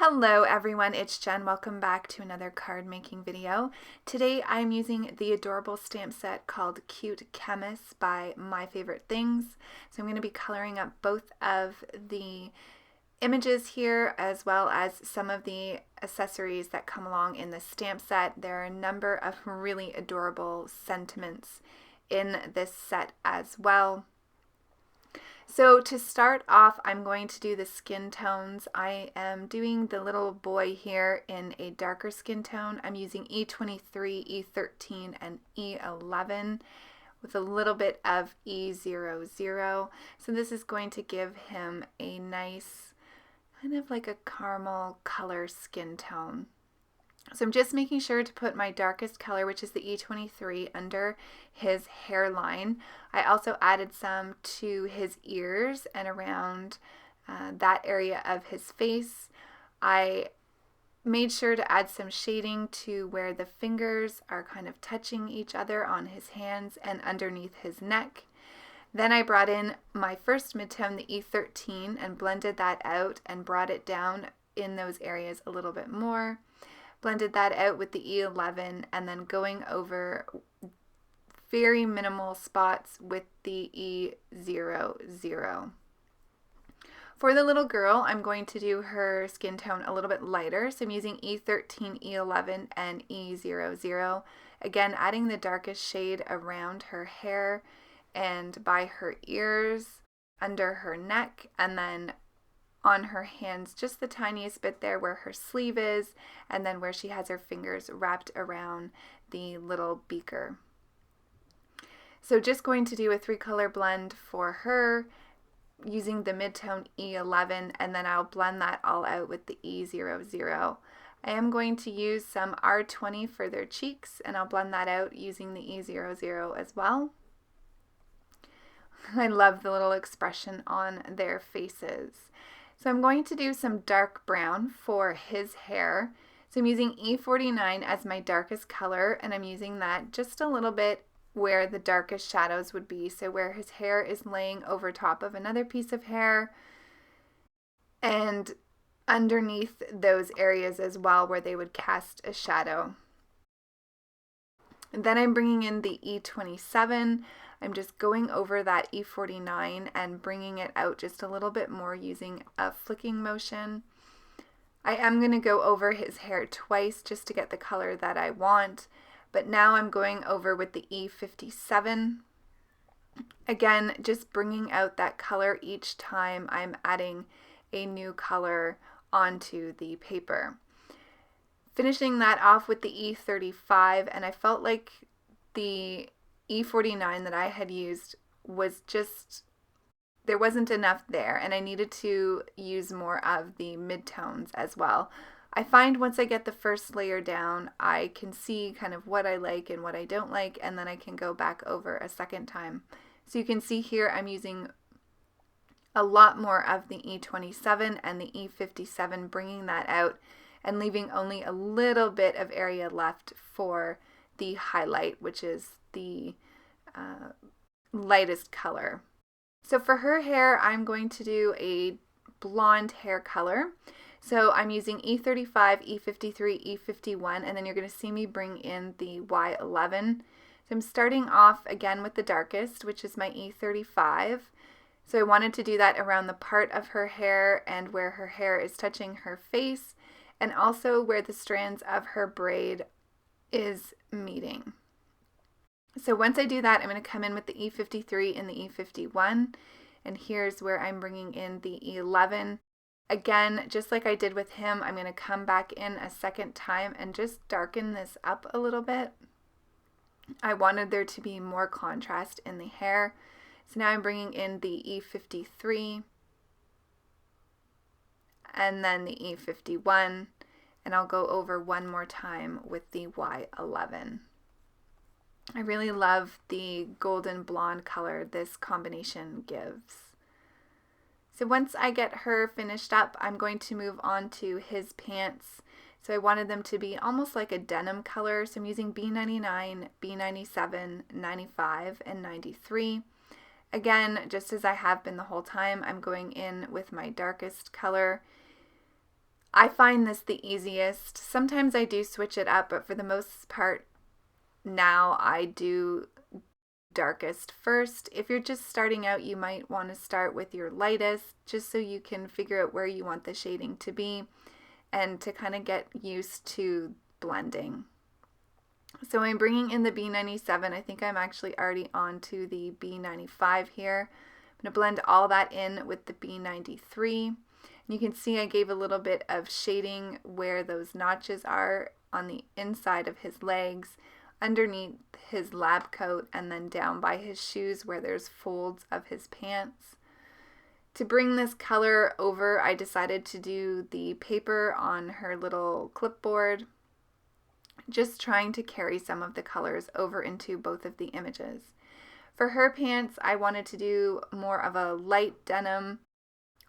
Hello everyone, it's Jen. Welcome back to another card making video. Today I'm using the adorable stamp set called Cute Chemists by My Favorite Things. So I'm going to be coloring up both of the images here as well as some of the accessories that come along in the stamp set. There are a number of really adorable sentiments in this set as well. So to start off, I'm going to do the skin tones. I am doing the little boy here in a darker skin tone. I'm using E23, E13, and E11 with a little bit of E00. So this is going to give him a nice, kind of like a caramel color skin tone. So I'm just making sure to put my darkest color, which is the E23, under his hairline. I also added some to his ears and around that area of his face. I made sure to add some shading to where the fingers are kind of touching each other on his hands and underneath his neck. Then I brought in my first midtone, the E13, and blended that out and brought it down in those areas a little bit more. Blended that out with the E11 and then going over very minimal spots with the E00. For the little girl, I'm going to do her skin tone a little bit lighter. So I'm using E13, E11, and E00. Again, adding the darkest shade around her hair and by her ears, under her neck, and then on her hands, just the tiniest bit there where her sleeve is, and then where she has her fingers wrapped around the little beaker. So just going to do a 3-color blend for her using the midtone E11, and then I'll blend that all out with the E00. I am going to use some R20 for their cheeks, and I'll blend that out using the E00 as well. I love the little expression on their faces. So I'm going to do some dark brown for his hair. So I'm using E49 as my darkest color, and I'm using that just a little bit where the darkest shadows would be. So where his hair is laying over top of another piece of hair and underneath those areas as well where they would cast a shadow. And then I'm bringing in the E27. I'm just going over that E49 and bringing it out just a little bit more using a flicking motion. I am going to go over his hair twice just to get the color that I want, but now I'm going over with the E57. Again, just bringing out that color each time I'm adding a new color onto the paper. Finishing that off with the E35, and I felt like the E49 that I had used was just, there wasn't enough there, and I needed to use more of the midtones as well. I find once I get the first layer down, I can see kind of what I like and what I don't like, and then I can go back over a second time. So you can see here I'm using a lot more of the E27 and the E57, bringing that out and leaving only a little bit of area left for the highlight, which is the lightest color. So for her hair, I'm going to do a blonde hair color. So I'm using E35, E53, E51, and then you're going to see me bring in the Y11. So I'm starting off again with the darkest, which is my E35. So I wanted to do that around the part of her hair and where her hair is touching her face, and also where the strands of her braid is meeting. So once I do that, I'm going to come in with the E53 and the E51, and here's where I'm bringing in the E11. Again, just like I did with him, I'm going to come back in a second time and just darken this up a little bit. I wanted there to be more contrast in the hair. So now I'm bringing in the E53 and then the E51, and I'll go over one more time with the Y11. I really love the golden blonde color this combination gives. So once I get her finished up, I'm going to move on to his pants. So I wanted them to be almost like a denim color. So I'm using B99, B97, 95, and 93. Again, just as I have been the whole time, I'm going in with my darkest color. I find this the easiest. Sometimes I do switch it up, but for the most part now I do darkest first. If you're just starting out, you might want to start with your lightest just so you can figure out where you want the shading to be and to kind of get used to blending. So I'm bringing in the B97. I think I'm actually already on to the B95 here. I'm going to blend all that in with the B93. And you can see I gave a little bit of shading where those notches are on the inside of his legs, underneath his lab coat, and then down by his shoes where there's folds of his pants. To bring this color over, I decided to do the paper on her little clipboard, just trying to carry some of the colors over into both of the images. For her pants, I wanted to do more of a light denim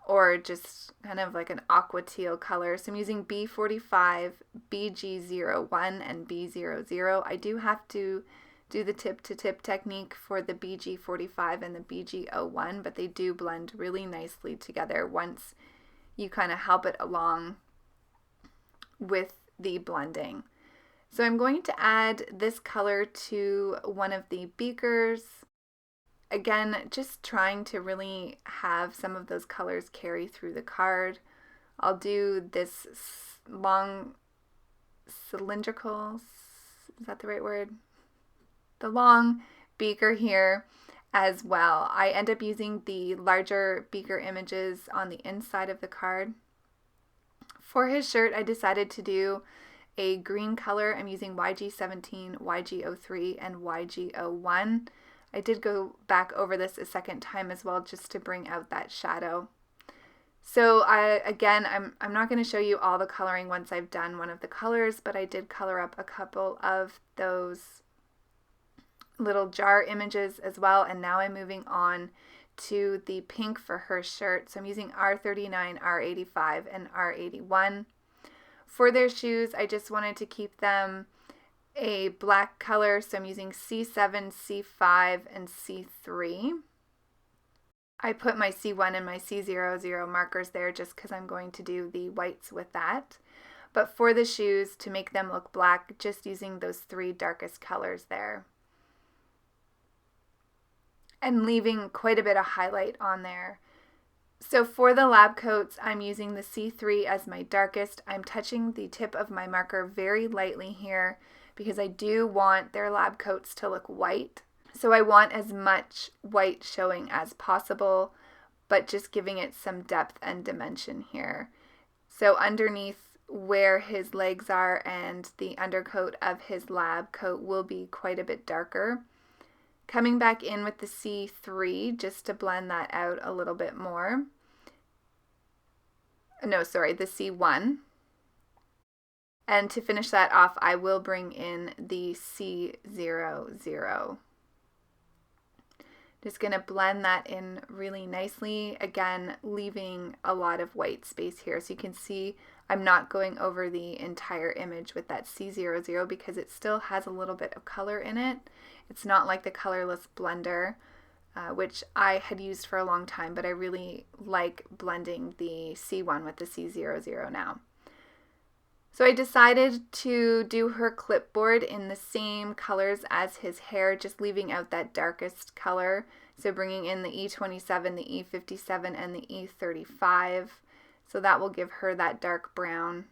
or just kind of like an aqua teal color. So I'm using B45, BG01, and B00. I do have to do the tip-to-tip technique for the BG45 and the BG01, but they do blend really nicely together once you kind of help it along with the blending. So I'm going to add this color to one of the beakers. Again, just trying to really have some of those colors carry through the card. I'll do this long cylindrical, is that the right word? The long beaker here as well. I end up using the larger beaker images on the inside of the card. For his shirt, I decided to do a green color. I'm using YG17, YG03, and YG01. I did go back over this a second time as well just to bring out that shadow. So I'm not going to show you all the coloring once I've done one of the colors, but I did color up a couple of those little jar images as well, and now I'm moving on to the pink for her shirt. So I'm using R39, R85, and R81. For their shoes, I just wanted to keep them a black color, so I'm using C7, C5, and C3. I put my C1 and my C00 markers there just because I'm going to do the whites with that. But for the shoes, to make them look black, just using those three darkest colors there. And leaving quite a bit of highlight on there. So for the lab coats, I'm using the C3 as my darkest. I'm touching the tip of my marker very lightly here because I do want their lab coats to look white. So I want as much white showing as possible, but just giving it some depth and dimension here. So underneath where his legs are and the undercoat of his lab coat will be quite a bit darker. Coming back in with the C3 just to blend that out a little bit more. No, sorry, the C1. And to finish that off, I will bring in the C00. Just going to blend that in really nicely, again, leaving a lot of white space here. So you can see I'm not going over the entire image with that C00 because it still has a little bit of color in it. It's not like the colorless blender, which I had used for a long time, but I really like blending the C1 with the C00 now. So I decided to do her clipboard in the same colors as his hair, just leaving out that darkest color. So bringing in the E27, the E57, and the E35. So that will give her that dark brown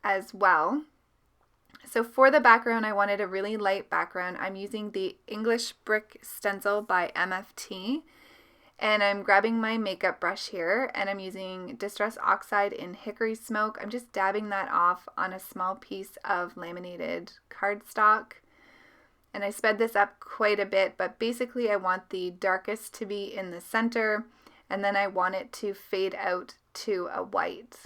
as well. So for the background, I wanted a really light background. I'm using the English Brick Stencil by MFT. And I'm grabbing my makeup brush here, and I'm using Distress Oxide in Hickory Smoke. I'm just dabbing that off on a small piece of laminated cardstock. And I sped this up quite a bit, but basically I want the darkest to be in the center, and then I want it to fade out to a white.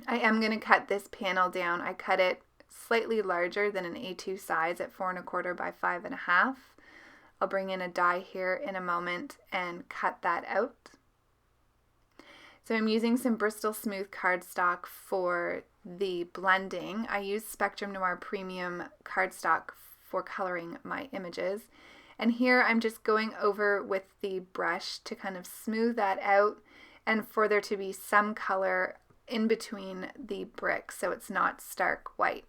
I am going to cut this panel down. I cut it slightly larger than an A2 size at 4 1/4 by 5 1/2. I'll bring in a die here in a moment and cut that out. So I'm using some Bristol Smooth cardstock for the blending. I use Spectrum Noir Premium cardstock for coloring my images. And here I'm just going over with the brush to kind of smooth that out and for there to be some color in between the bricks so it's not stark white.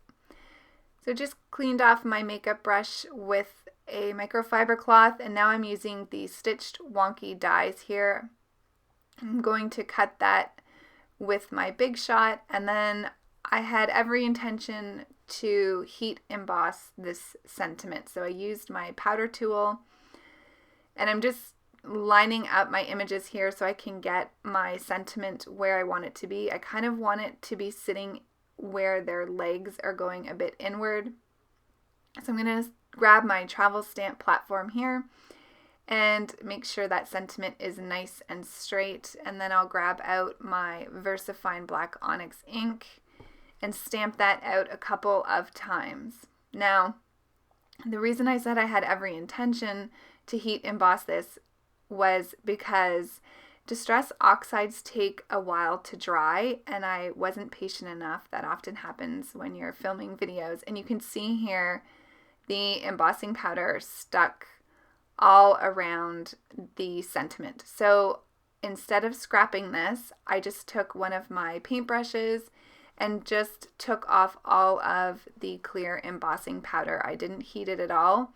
So just cleaned off my makeup brush with a microfiber cloth, and now I'm using the stitched wonky dies here. I'm going to cut that with my Big Shot, and then I had every intention to heat emboss this sentiment. So I used my powder tool, and I'm just lining up my images here so I can get my sentiment where I want it to be. I kind of want it to be sitting where their legs are going a bit inward. So I'm going to grab my travel stamp platform here and make sure that sentiment is nice and straight, and then I'll grab out my Versafine black Onyx ink and stamp that out a couple of times. Now, the reason I said I had every intention to heat emboss this was because Distress oxides take a while to dry, and I wasn't patient enough. That often happens when you're filming videos. And you can see here the embossing powder stuck all around the sentiment. So instead of scrapping this, I just took one of my paintbrushes and just took off all of the clear embossing powder. I didn't heat it at all.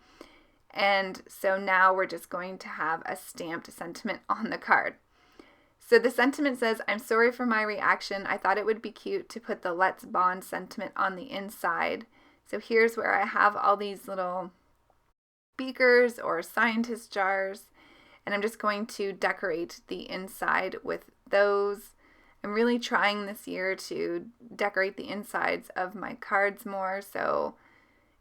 And so now we're just going to have a stamped sentiment on the card. So the sentiment says, "I'm sorry for my reaction. I thought it would be cute to put the Let's Bond sentiment on the inside." So here's where I have all these little beakers or scientist jars, and I'm just going to decorate the inside with those. I'm really trying this year to decorate the insides of my cards more. So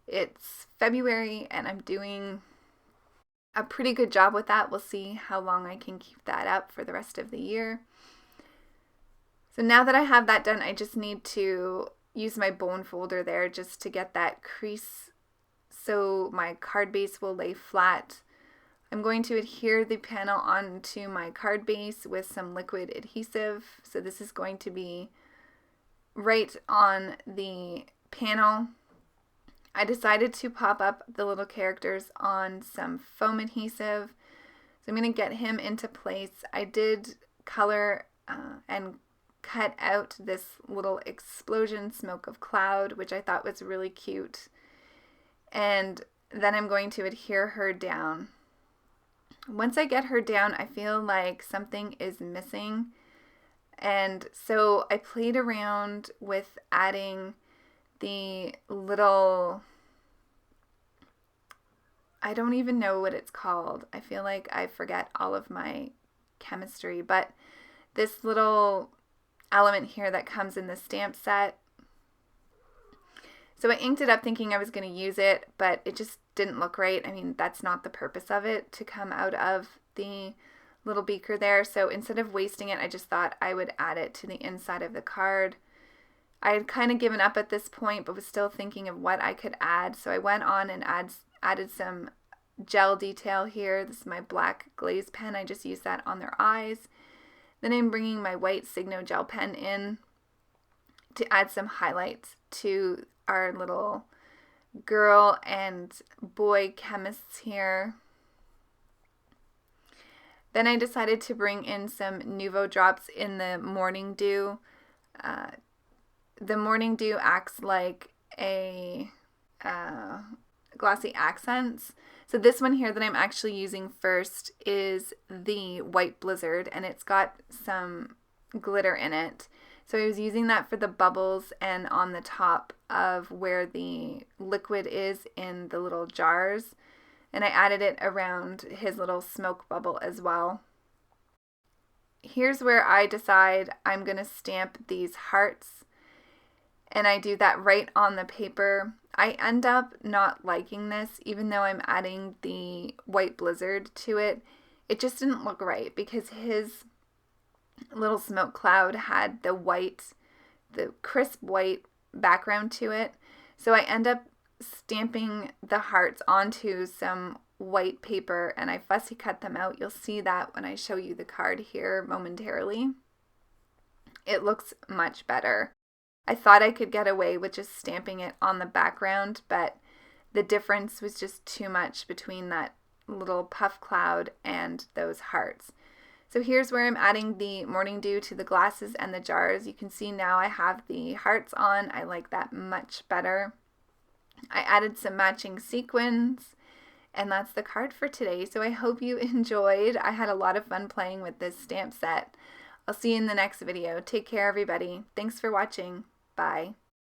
it's February and I'm doing a pretty good job with that. We'll see how long I can keep that up for the rest of the year. So now that I have that done, I just need to use my bone folder there just to get that crease so my card base will lay flat. I'm going to adhere the panel onto my card base with some liquid adhesive. So this is going to be right on the panel. I decided to pop up the little characters on some foam adhesive. So I'm going to get him into place. I did color and cut out this little explosion smoke of cloud, which I thought was really cute. And then I'm going to adhere her down. Once I get her down, I feel like something is missing. And so I played around with adding the little, I don't even know what it's called. I feel like I forget all of my chemistry, but this little element here that comes in the stamp set. So I inked it up thinking I was going to use it, but it just didn't look right. I mean, that's not the purpose of it, to come out of the little beaker there. So instead of wasting it, I just thought I would add it to the inside of the card. I had kind of given up at this point, but was still thinking of what I could add. So I went on and added some gel detail here. This is my black Glaze pen. I just used that on their eyes. Then I'm bringing my white Signo gel pen in to add some highlights to our little girl and boy chemists here. Then I decided to bring in some Nuvo drops in the Morning Dew. The Morning Dew acts like a glossy accents. So this one here that I'm actually using first is the White Blizzard, and it's got some glitter in it. So I was using that for the bubbles and on the top of where the liquid is in the little jars. And I added it around his little smoke bubble as well. Here's where I decide I'm going to stamp these hearts. And I do that right on the paper. I end up not liking this, even though I'm adding the White Blizzard to it. It just didn't look right because his little smoke cloud had the crisp white background to it. So I end up stamping the hearts onto some white paper, and I fussy cut them out. You'll see that when I show you the card here momentarily. It looks much better. I thought I could get away with just stamping it on the background, but the difference was just too much between that little puff cloud and those hearts. So here's where I'm adding the Morning Dew to the glasses and the jars. You can see now I have the hearts on. I like that much better. I added some matching sequins, and that's the card for today. So I hope you enjoyed. I had a lot of fun playing with this stamp set. I'll see you in the next video. Take care, everybody. Thanks for watching. Bye.